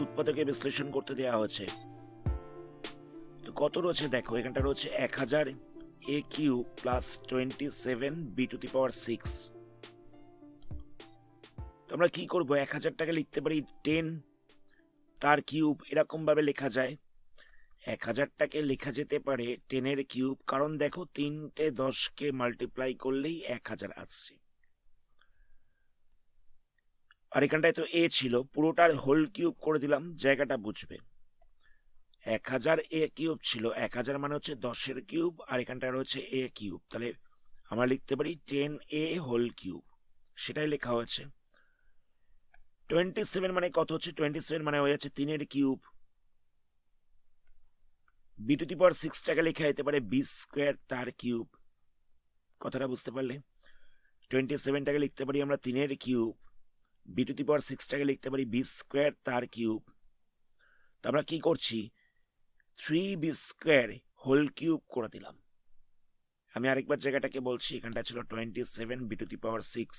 উৎপাদকে বিশ্লেষণ করতে দেওয়া হচ্ছে। তো কত রয়েছে দেখো, এখানটা রয়েছে 1000 a কিউব প্লাস 27 b⁶। তো আমরা কি করব, 1000টাকে লিখতে পারি 10 তার কিউব, এরকম ভাবে লেখা যায়। 1000টাকে লেখা যেতে পারে 10 এর কিউব, কারণ দেখো 3টে 10কে মাল্টিপ্লাই করলেই 1000 আসছে। আর এখানটায় তো এ ছিল, পুরোটার হোল কিউব করে দিলাম, জায়গাটা বুঝবে। 1000 এ কিউব ছিল, 1000 মানে হচ্ছে 10 এর কিউব, আর এখানটায় রয়েছে এ কিউব, তাহলে আমরা লিখতে পারি 10 এ হোল কিউব, সেটাই লেখা হয়েছে। 27 মানে কত হচ্ছে, 27 মানে হয়ে যাচ্ছে 3 এর কিউব। b⁶টাকে লেখা যেতে পারে b² তার কিউব, কথাটা বুঝতে পারলে? 27টাকে লিখতে পারি আমরা 3 এর কিউব, b⁶টাকে লিখতে পারি b² তার কিউব। তো আমরা কি করছি, 3b² হোল কিউব করে দিলাম। আমি আরেকবার জায়গাটাকে বলছি, এখানটা ছিল 27 b⁶।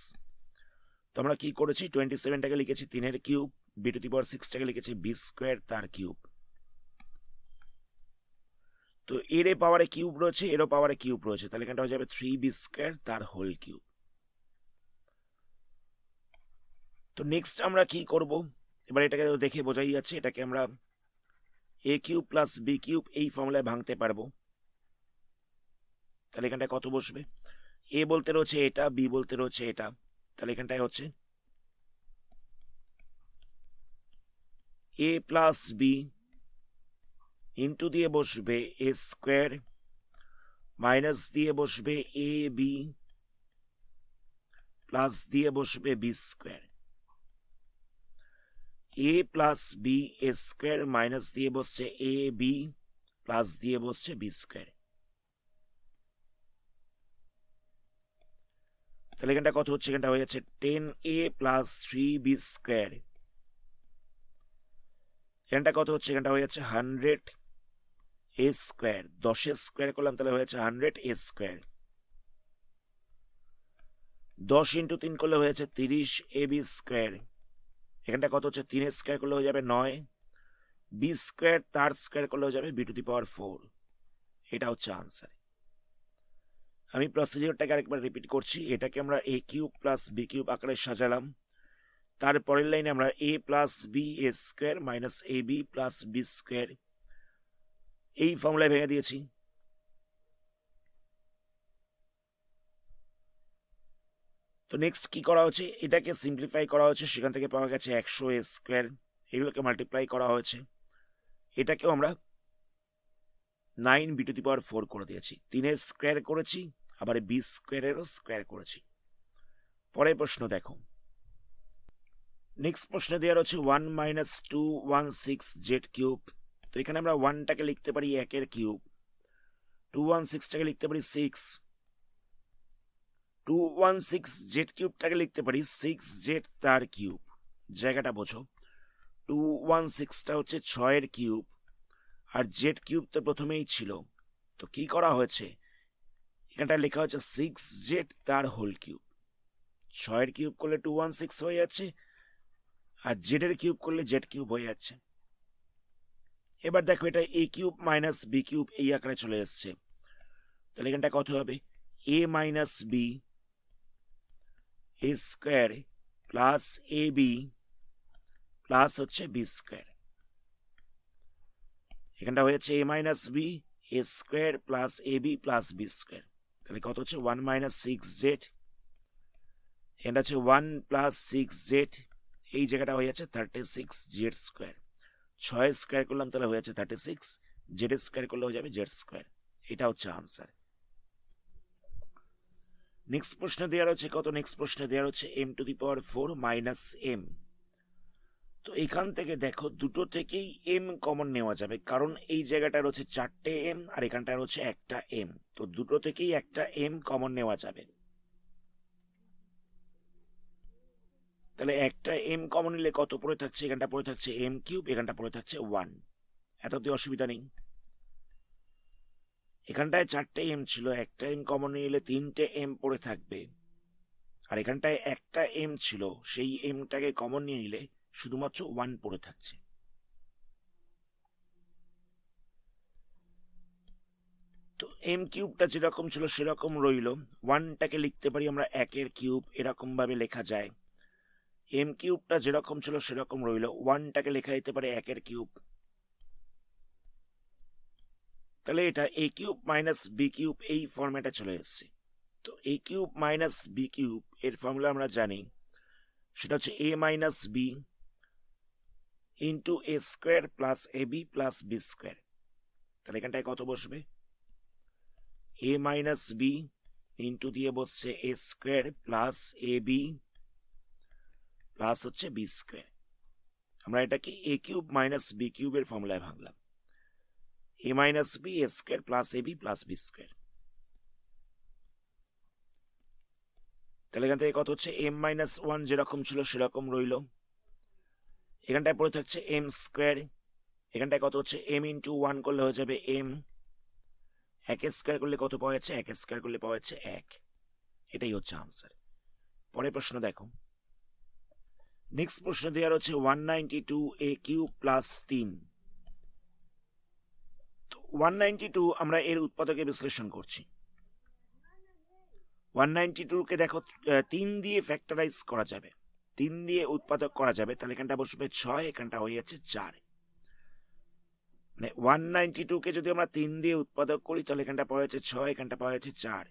তো আমরা কি করেছি, 27টাকে লিখেছি 3 এর কিউব, b⁶টাকে লিখেছি b² তার কিউব। তো এর পাওয়ারে কিউব রয়েছে, এরও পাওয়ারে কিউব রয়েছে, তাহলে এখানটা হয়ে যাবে 3b² তার হোল কিউব। তো নেক্সট আমরা কি করব, এবার এটাকে দেখে বোঝাই যাচ্ছে, এটাকে আমরা a cube plus b cube এই ফর্মুলায় ভাঙতে পারবো। তাহলে এখানটায় কত বসবে, a বলতে রয়েছে এটা, b বলতে রয়েছে এটা, তাহলে এখানটায় হচ্ছে a প্লাস b ইন্টু দিয়ে বসবে a² মাইনাস দিয়ে বসবে এ বি প্লাস দিয়ে বসবে b²। a plus B a² minus দিয়ে বসছে এ বি প্লাস দিয়ে বসছে b²। তাহলে এখানটা কত হচ্ছে, এখানটা হয়ে যাচ্ছে 10a প্লাস 3b²। এখানটা কত হচ্ছে, এখানটা হয়ে যাচ্ছে 100a², 10 করলাম তাহলে হয়ে যাচ্ছে 100a²। 10 ইন্টু 3 করলে হয়েছে 30ab²। এখানটা কত হচ্ছে, 3a² করলে হয়ে যাবে 9, b² তার স্কোয়ার করলে হয়ে যাবে b⁴। এটা হচ্ছে আনসার। আমি প্রসিডিওরটাকে আরেকবার রিপিট করছি, এটাকে আমরা a cube plus b cube আকারে সাজালাম, তারপরের লাইনে আমরা a plus B a² minus A B plus b² এই ফর্মুলায় ভেঙে দিয়েছি। তো নেক্সট কি করা হচ্ছে, এটাকে সিম্পলিফাই করা হচ্ছে, সেখান থেকে পাওয়া গেছে 100a², এগুলোকে মাল্টিপ্লাই করা হয়েছে, এটাকেও আমরা 9b⁴ করে দিয়েছি, 3 করেছি, আবার b²-এরও স্কোয়ার করেছি। পরের প্রশ্ন দেখো, নেক্সট প্রশ্নে দেওয়া রয়েছে 1 - 216z³ তো এখানে আমরা 1টাকে লিখতে পারি 1 কিউব, 216টাকে লিখতে পারি 6, 216z³ লিখতে পারি 6z তার কিউব, জায়গাটা বোঝো। 216টা হচ্ছে 6 কিউব, আর z³ তো প্রথমেই ছিল, তো কি করা হয়েছে, এখানটা লেখা হচ্ছে 6z তার হোল কিউব। 6 কিউব করলে 216 হয়ে যাচ্ছে, আর z কিউব করলে z³ হয়ে যাচ্ছে। এবার দেখো এটা a cube minus b cube এই আকারে চলে এসছে, তাহলে এখানটা কত হবে, a minus B a² plus A B plus হচ্ছে b²। এখানটা হয়ে যাচ্ছে a minus B a² plus A B plus b², তাহলে কত হচ্ছে 1 - 6z, এটা হচ্ছে 1 + 6z, এই জায়গাটা হয়ে যাচ্ছে 36z²। 6 করলাম তাহলে হয়ে যাচ্ছে 36, z² করলে হয়ে যাবে z²। এটা হচ্ছে আনসার। নেক্সট প্রশ্নে দেওয়া রয়েছে কত, নেক্সট প্রশ্নে দেওয়া রয়েছে m⁴ মাইনাস m। তো এখান থেকে দেখো দুটো থেকেই m কমন নেওয়া যাবে, কারণ এই জায়গাটা রয়েছে 4টে m আর এখানটা রয়েছে একটা m, তো দুটো থেকেই একটা m কমন নেওয়া যাবে। তাহলে একটা m কমন নিলে কত পড়ে থাকছে, এখানটা পড়ে থাকছে m³, এখানটা পড়ে থাকছে 1, এততে অসুবিধা নেই। এখানটায় 4টে m ছিল, একটা m কমন নিলে 3টে m পড়ে থাকবে, আর এখানটায় একটা m ছিল, সেই mটাকে কমন নিয়ে নিলে শুধুমাত্র 1 পড়ে থাকছে। তো এম কিউবটা যেরকম ছিল সেরকম রইল। ওয়ানটাকে লিখতে পারি আমরা একের কিউব, এরকম ভাবে লেখা যায়। এম কিউবটা যেরকম ছিল সেরকম রইল, ওয়ানটাকে লেখা যেতে পারে একের কিউব। তাহলে এটা A cube minus B cube এই ফরম্যাটে চলে এসেছে। তো এ কিউব মাইনাস বি কিউব এর ফর্মুলা আমরা জানি, সেটা হচ্ছে এ minus B into A square plus A B plus B square. তাহলে এখানটায় কত বসবে? এ মাইনাস বি ইন্টু দিয়ে বসছে এ square plus A B plus হচ্ছে বি স্কোয়ার। আমরা এটাকে এ কিউব মাইনাস বি কিউবের ফর্মুলায় ভাঙলাম। এ minus B A square plus A B plus B square. তাহলে এখান থেকে কত হচ্ছে? এম মাইনাস ওয়ান যেরকম ছিল সেরকম রইল। এখানটায় পড়ে থাকছে এম স্কোয়ার। এখানটায় কত হচ্ছে? এম ইন্টু ওয়ান করলে হয়ে যাবে এম। এক স্কোয়ার করলে কত পাওয়া যাচ্ছে? এক স্কোয়ার করলে পাওয়া যাচ্ছে এক। এটাই হচ্ছে আনসার। পরের প্রশ্ন দেখো। নেক্সট প্রশ্ন দেওয়ার হচ্ছে 192 এ কিউব প্লাস 3। তো 192 আমরা এর উৎপাদকে বিশ্লেষণ করছি। 192 কে দেখো 3 দিয়ে ফ্যাক্টরাইজ করা যাবে, 3 দিয়ে উৎপাদক করা যাবে। তাহলে এখানটা বসবে 6, এখানটা হয়ে যাচ্ছে 4। মানে 192 কে যদি আমরা 3 দিয়ে উৎপাদক করি তাহলে এখানটা পাওয়া যাচ্ছে 6, এখানটা পাওয়া যাচ্ছে 4।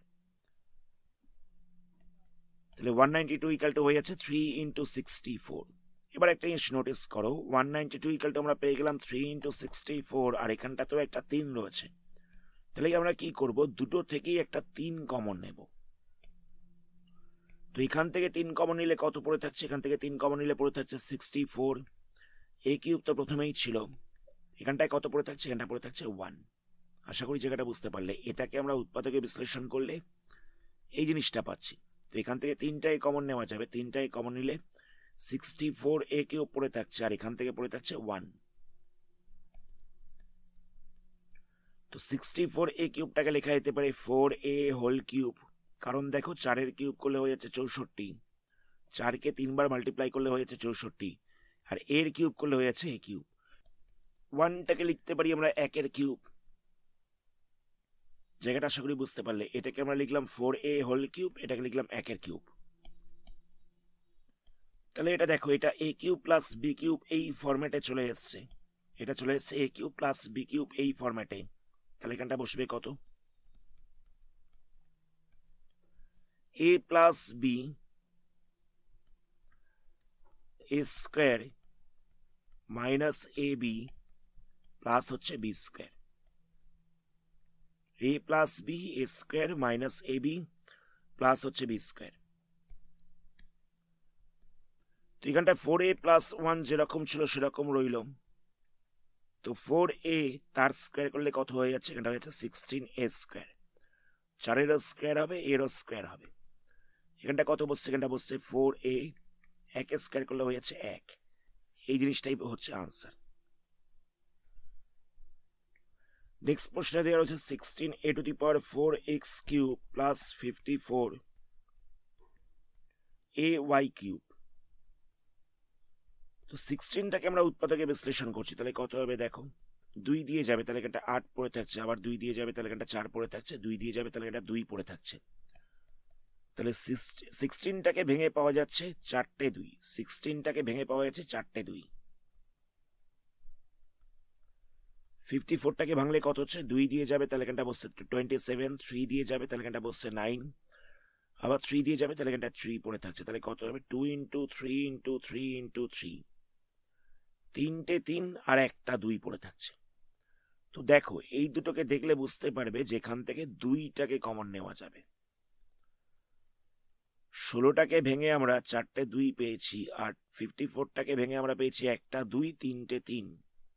তাহলে 192 ইকাল টু হয়ে যাচ্ছে 3 ইন্টু 64। এবার একটা জিনিস নোটিস করো, 192 ইকাল টু আমরা পেয়ে গেলাম 3 ইন্টু 64, আর এখানটাতেও একটা 3 রয়েছে। তাহলে আমরা কি করব? দুটো থেকেই একটা 3 কমন নেব। তো এখান থেকে 3 কমন নিলে কত পড়ে থাকছে? এখান থেকে 3 কমন নিলে পড়ে থাকছে 64। এ কিউব তো প্রথমেই ছিল, এখানটায় কত পড়ে থাকছে? এখানটা পড়ে থাকছে 1। আশা করি জায়গাটা বুঝতে পারলে। এটাকে আমরা উৎপাদকে বিশ্লেষণ করলে এই জিনিসটা পাচ্ছি। তো এখান থেকে 3টাই কমন নেওয়া যাবে, 3টাই কমন নিলে 64 এ কিউব পড়ে থাকছে, আর এখান থেকে পড়ে থাকছে 1। তো 64 এ কিউবটাকে লেখা যেতে পারে 4a হোল কিউব। কারণ দেখো 4-এর কিউব করলে হয়ে যাচ্ছে 64, 4কে 3 বার মাল্টিপ্লাই করলে হয়ে যাচ্ছে 64, আর এর কিউব করলে হয়ে যাচ্ছে এ কিউব। 1টাকে লিখতে পারি আমরা 1-এর কিউব। জায়গাটা আশা করি বুঝতে পারলে। এটাকে আমরা লিখলাম 4a হোল কিউব, এটাকে লিখলাম 1-এর কিউব। তাহলে এটা দেখো, এটা A cube plus B cube এই ফরম্যাটে চলে এসছে। এটা চলে এসছে এ কিউব প্লাস বি কিউব এই ফরম্যাটে। তাহলে এখানটা বসবে কত? এ plus B A square minus A B plus হচ্ছে B square. A plus B A square minus A B plus হচ্ছে বি স্কোয়ার। তো এখানটা 4a প্লাস 1 যেরকম ছিল সেরকম রইল। তো 4a তার স্কোয়ার করলে কত হয়ে যাচ্ছে? এখানটা হয়ে যাচ্ছে 16a স্কোয়ার। 4-এরও স্কোয়ার হবে, এরও স্কোয়ার হবে। এখানটা কত বসছে? এখানটা বসছে 4a, 1 স্কোয়ার করলে হয়ে যাচ্ছে 1। এই জিনিসটাই হচ্ছে আনসার। নেক্সট প্রশ্ন দেওয়া রয়েছে 16a to the power 4x cube plus 54 ay cube. তো 16টাকে আমরা উৎপাদকে বিশ্লেষণ করছি। তাহলে কত হবে দেখো, 2 দিয়ে যাবে তাহলে এখানটা 8 পড়ে থাকছে, আবার 2 দিয়ে যাবে তাহলে এখানটা 4 পড়ে থাকছে, 2 দিয়ে যাবে তাহলে এটা 2 পড়ে থাকছে। তাহলে 16টাকে ভেঙে পাওয়া যাচ্ছে 4টে 2, 16টাকে ভেঙে পাওয়া যাচ্ছে 4টে 2। 54টাকে ভাঙলে কত হচ্ছে? 2 দিয়ে যাবে তাহলে এখানটা বসছে 27, 3 দিয়ে যাবে তাহলে এখানটা বসছে 9, আবার 3 দিয়ে যাবে তাহলে এখানটা 3 পড়ে থাকছে। তাহলে কত হবে? 2 ইন্টু 3 ইন্টু 3 ইন্টু 3, 3টে 3 আর একটা 2 পড়ে থাকছে। তো দেখো এই দুটোকে দেখলে বুঝতে পারবে যেখান থেকে 2টাকে কমন নেওয়া যাবে। 16টাকে ভেঙে আমরা 4টে 2 পেয়েছি, আর 54টাকে ভেঙে আমরা পেয়েছি একটা 2, 3টে 3।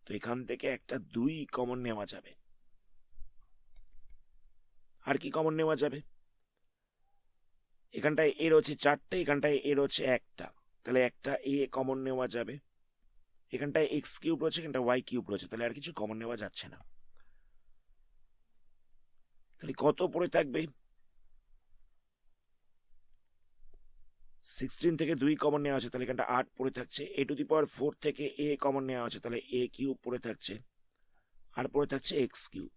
তো এখান থেকে একটা 2 কমন নেওয়া যাবে। আর কি কমন নেওয়া যাবে? এখানটায় এর হচ্ছে 4টে, এখানটায় এর হচ্ছে একটা, তাহলে একটা এ কমন নেওয়া যাবে। এখানটায় এক্স কিউব রয়েছে, এখানটা ওয়াই কিউব রয়েছে, তাহলে আর কিছু কমন নেওয়া যাচ্ছে না। তাহলে কত পড়ে থাকবে? 16 থেকে 2 কমন নেওয়া আছে, তাহলে এখানটা 8 পড়ে থাকছে। এ টু দি পাওয়ার 4 থেকে এ কমন নেওয়া আছে, তাহলে এ কিউব পড়ে থাকছে, আর পড়ে থাকছে এক্স কিউব।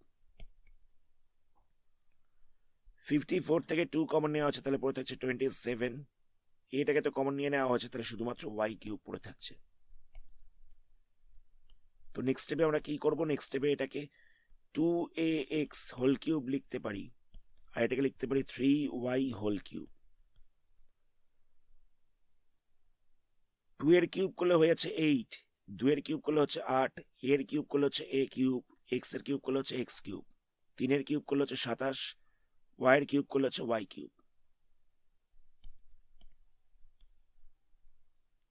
54 থেকে 2 কমন নেওয়া হচ্ছে, তাহলে পড়ে থাকছে 27। এটাকে তো কমন নিয়ে নেওয়া হয়েছে, তাহলে শুধুমাত্র ওয়াই কিউব পড়ে থাকছে। তো নেক্সট স্টেপে আমরা কি করব? নেক্সট স্টেপে এটাকে 2ax হোল কিউব লিখতে পারি, আর এটাকে লিখতে পারি 3y হোল কিউব। 2 এর কিউব করলে হয়ে যাচ্ছে 8, 2 এর কিউব করলে হচ্ছে 8, এর কিউব করলে হচ্ছে a কিউব, x এর কিউব করলে হচ্ছে x কিউব, 3 এর কিউব করলে হচ্ছে 27, y এর কিউব করলে হচ্ছে y কিউব।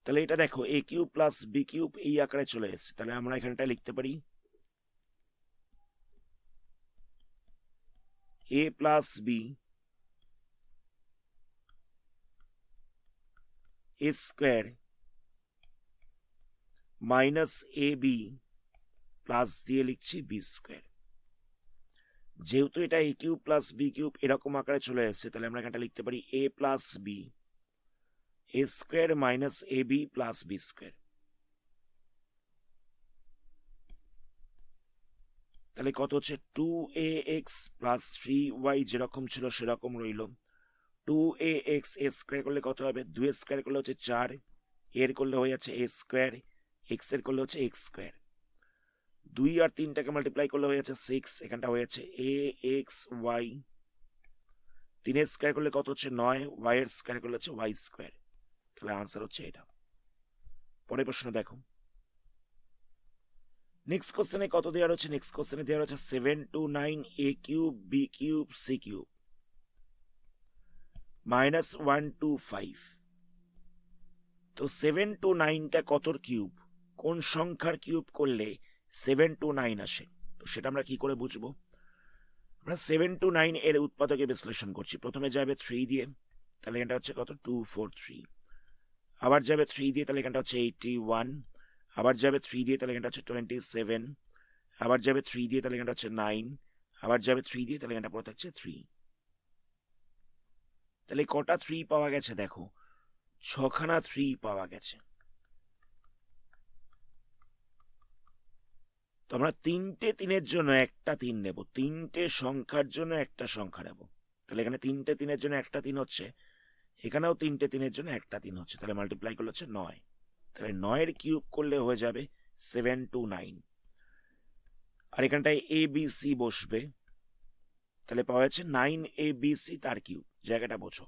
তাহলে এটা দেখো a cube plus b cube এই আকারে চলে এসেছে, তাহলে আমরা এখানটা লিখতে পারি a প্লাস b a square minus A B plus দিয়ে লিখছি বি স্কোয়ার। যেহেতু এটা A cube plus B cube এরকম আকারে চলে এসেছে, তাহলে আমরা এখানটা লিখতে পারি A plus B A square minus A B plus B square. তাহলে কত হচ্ছে 2ax প্লাস 3y যেরকম ছিল সেরকম রইল। 2ax এ স্কোয়ার করলে কত হবে? 2 স্কোয়ার করলে হচ্ছে 4, এর করলে হয়ে যাচ্ছে এ স্কোয়ার, এক্স এর করলে হচ্ছে এক্স স্কোয়ার, 2 আর 3টাকে মাল্টিপ্লাই করলে হয়ে যাচ্ছে 6, এখানটা হয়ে যাচ্ছে এ এক্স ওয়াই। 3 এর স্কোয়ার করলে কত হচ্ছে 9, ওয়াই এর স্কোয়ার করলে হচ্ছে ওয়াই স্কোয়ার। তাহলে আনসার হচ্ছে এটা। পরের প্রশ্ন দেখো। নেক্সট কোশ্চেনে কত দেওয়া রয়েছে? নেক্সট কোশ্চেনে দেওয়া রয়েছে 7 to 9 a cube B cube C cube minus 1 to 5। তো 7 to 9টা কতর কিউব? কোন সংখ্যার কিউব করলে 7 to 9 আসে? তো সেটা আমরা কি করে বুঝবো? আমরা 7 to 9 এর উৎপাদকে বিশ্লেষণ করছি। প্রথমে যাবে 3 দিয়ে, তাহলে এটা হচ্ছে কত? 243। আবার যাবে 3 দিয়ে, তাহলে এখানটা হচ্ছে 81। আবার যাবে 3 দিয়ে, তাহলে এখানটা হচ্ছে 27। আবার যাবে 3 দিয়ে, তাহলে এখানটা হচ্ছে 9। আবার যাবে 3 দিয়ে, তাহলে এখানটা পড়ে থাকছে 3। তাহলে কটা 3 পাওয়া গেছে? দেখো 6খানা 3 পাওয়া গেছে। তো আমরা 3টে 3-এর জন্য একটা 3 নেব, 3টে সংখ্যার জন্য একটা সংখ্যা নেব। তাহলে এখানে 3টে 3-এর জন্য একটা 3 হচ্ছে, এখানেও 3টে 3-এর জন্য একটা 3 হচ্ছে, তাহলে মাল্টিপ্লাই করলে হচ্ছে 9। তাহলে 9 এর কিউব করলে হয়ে যাবে 7 to 9। আর এখানটায় এ বি সি বসবে, তাহলে পাওয়া যাচ্ছে 9abc তার কিউব। জায়গাটা বোঝো,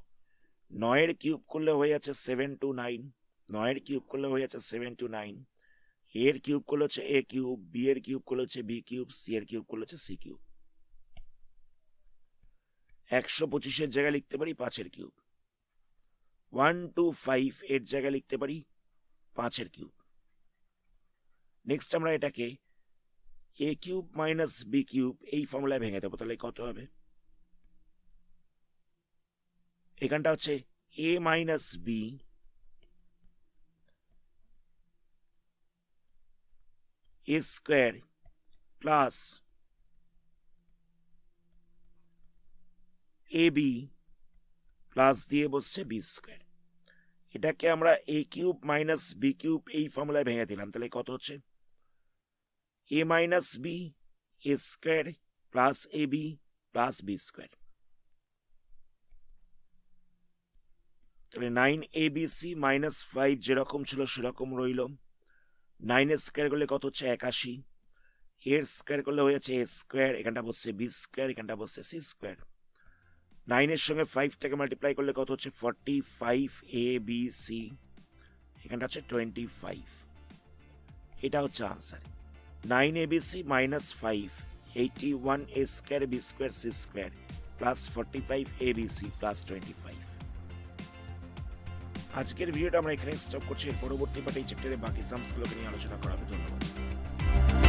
9 এর কিউব করলে হয়ে যাচ্ছে 7 to 9, 9 এর কিউব করলে হয়ে যাচ্ছে 7 to 9, এর কিউব করলে হচ্ছে এ কিউব, বি এর কিউব করলে হচ্ছে বি কিউব, সি এর কিউব করলে হচ্ছে সি কিউব। 125-এর জায়গায় লিখতে পারি 5-এর কিউব। 1 to 5 এর জায়গায় লিখতে পারি 5-এর কিউব। নেক্সট আমরা এটাকে এ কিউব মাইনাস বি কিউব এই ফর্মুলায় ভেঙে দেবো, তাহলে কত হবে? এখানটা হচ্ছে এ minus B A square plus A B plus দিয়ে বসছে বি স্কোয়ার। এটাকে আমরা এ কিউব মাইনাস বি কিউব এই ফর্মুলায় ভেঙে দিলাম, তাহলে কত হচ্ছে? এ minus B A square plus A B plus B square. তাহলে 9abc মাইনাস 5 যেরকম ছিল সেরকম রইল। 9 এর স্কোয়ার করলে কত হচ্ছে? 81। এর স্কোয়ার করলে হয়ে যাচ্ছে এ স্কোয়ার, এখানটা বসছে বি স্কোয়ার, এখানটা বসছে সি স্কোয়ার। 9 এর সঙ্গে 5টাকে মাল্টিপ্লাই করলে কত হচ্ছে? 45abc, এখানটা হচ্ছে 25। এটা হচ্ছে answer. 9abc minus 5 81 a square B square C square plus 45abc plus 25। আজকের ভিডিওটা আমরা এখানে স্টপ করছি। পরবর্তী পার্টে এই চ্যাপ্টারে বাকি সামসগুলোকে নিয়ে আলোচনা করা হবে। ধন্যবাদ।